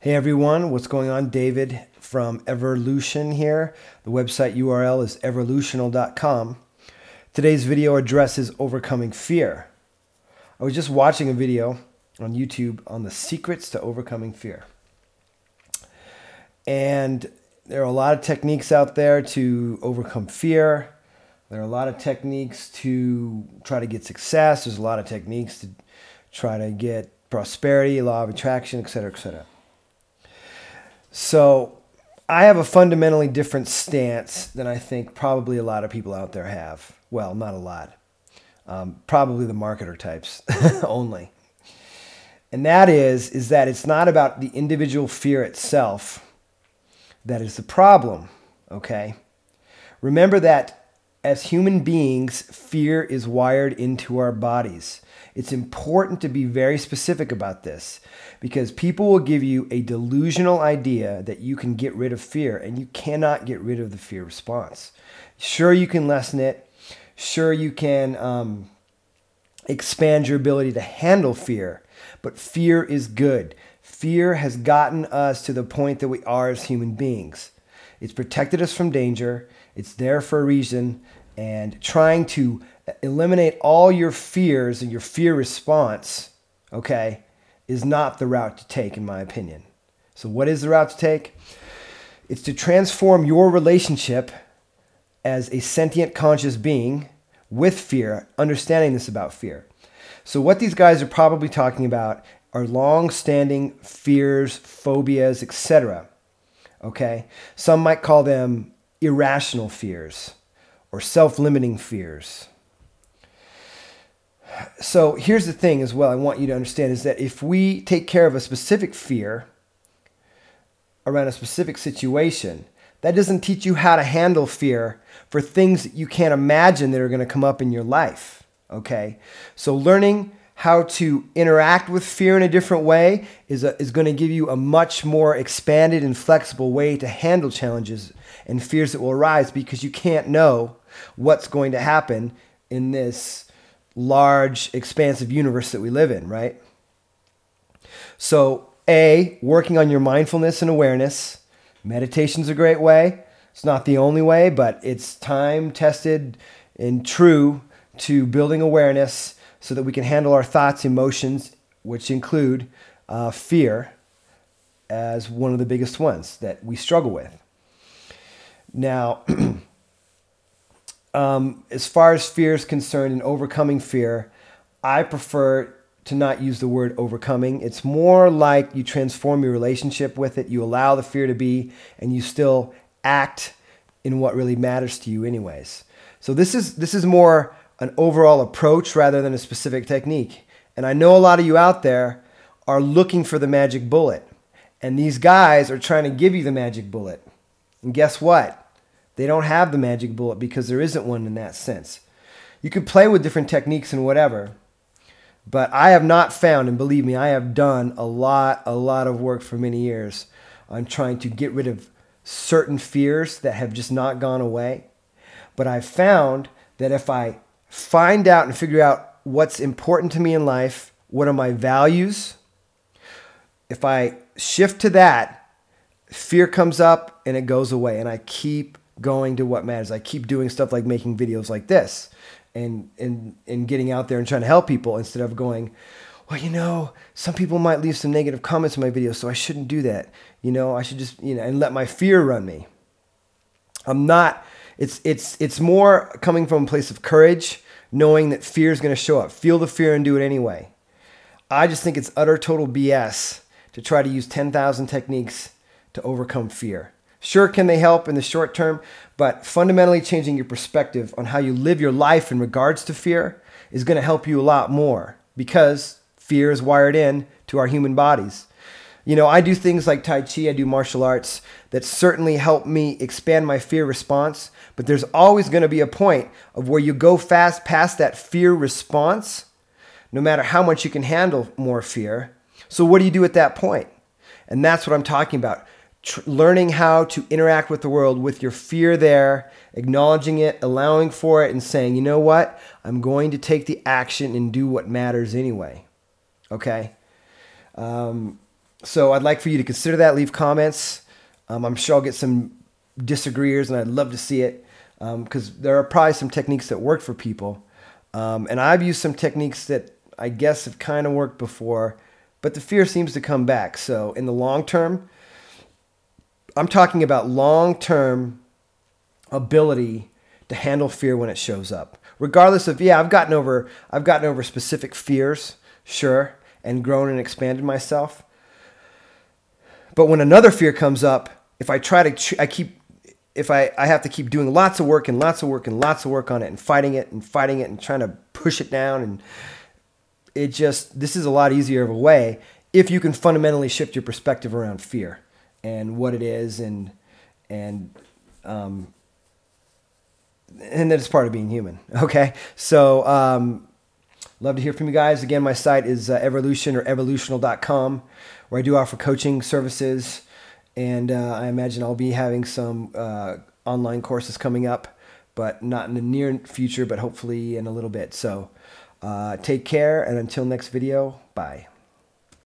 Hey everyone, what's going on? David from Everlution here. The website URL is everlutional.com. Today's video addresses overcoming fear. I was just watching a video on YouTube on the secrets to overcoming fear. And there are a lot of techniques out there to overcome fear. There are a lot of techniques to try to get success. There's a lot of techniques to try to get prosperity, law of attraction, etc., etc. So I have a fundamentally different stance than I think probably a lot of people out there have. Well, not a lot. Probably the marketer types only. And that is that it's not about the individual fear itself that is the problem, okay? Remember that as human beings, fear is wired into our bodies. It's important to be very specific about this because people will give you a delusional idea that you can get rid of fear, and you cannot get rid of the fear response. Sure, you can lessen it. Sure, you can expand your ability to handle fear, but fear is good. Fear has gotten us to the point that we are as human beings. It's protected us from danger. It's there for a reason, and trying to eliminate all your fears and your fear response, okay, is not the route to take, in my opinion. So what is the route to take? It's to transform your relationship as a sentient conscious being with fear, understanding this about fear. So what these guys are probably talking about are long-standing fears, phobias, etc. Okay? Some might call them irrational fears or self-limiting fears. So here's the thing as well I want you to understand is that if we take care of a specific fear around a specific situation, that doesn't teach you how to handle fear for things that you can't imagine that are going to come up in your life, okay? So learning how to interact with fear in a different way is going to give you a much more expanded and flexible way to handle challenges and fears that will arise because you can't know what's going to happen in this large, expansive universe that we live in, right? So, working on your mindfulness and awareness. Meditation's a great way. It's not the only way, but it's time-tested and true to building awareness so that we can handle our thoughts, emotions, which include fear as one of the biggest ones that we struggle with. Now, as far as fear is concerned and overcoming fear, I prefer to not use the word overcoming. It's more like you transform your relationship with it. You allow the fear to be, and you still act in what really matters to you anyways. So this is more an overall approach rather than a specific technique. And I know a lot of you out there are looking for the magic bullet. And these guys are trying to give you the magic bullet. And guess what? They don't have the magic bullet because there isn't one in that sense. You can play with different techniques and whatever, but I have not found, and believe me, I have done a lot of work for many years on trying to get rid of certain fears that have just not gone away. But I've found that if I find out and figure out what's important to me in life, what are my values, if I shift to that, fear comes up and it goes away, and I keep going to what matters. I keep doing stuff like making videos like this and getting out there and trying to help people instead of going, well, you know, some people might leave some negative comments in my videos, so I shouldn't do that. You know, I should just, you know, and let my fear run me. I'm not, it's more coming from a place of courage, knowing that fear is going to show up. Feel the fear and do it anyway. I just think it's utter total BS to try to use 10,000 techniques to overcome fear. Sure, can they help in the short term, but fundamentally changing your perspective on how you live your life in regards to fear is going to help you a lot more because fear is wired in to our human bodies. You know, I do things like Tai Chi, I do martial arts that certainly help me expand my fear response, but there's always going to be a point of where you go fast past that fear response, no matter how much you can handle more fear. So what do you do at that point? And that's what I'm talking about. Learning how to interact with the world with your fear there, acknowledging it, allowing for it, and saying, you know what? I'm going to take the action and do what matters anyway. Okay? So I'd like for you to consider that. Leave comments. I'm sure I'll get some disagreeers, and I'd love to see it because there are probably some techniques that work for people. And I've used some techniques that I guess have kind of worked before, but the fear seems to come back. So in the long term, I'm talking about long-term ability to handle fear when it shows up. Regardless of, yeah, I've gotten over specific fears, sure, and grown and expanded myself. But when another fear comes up, if I try to, I have to keep doing lots of work and lots of work and lots of work on it and fighting it and trying to push it down. And this is a lot easier of a way if you can fundamentally shift your perspective around fear and what it is and that it's part of being human. Okay. So, love to hear from you guys. Again, my site is Evolution or evolutional.com, where I do offer coaching services. And I imagine I'll be having some online courses coming up, but not in the near future, but hopefully in a little bit. So take care. And until next video, bye.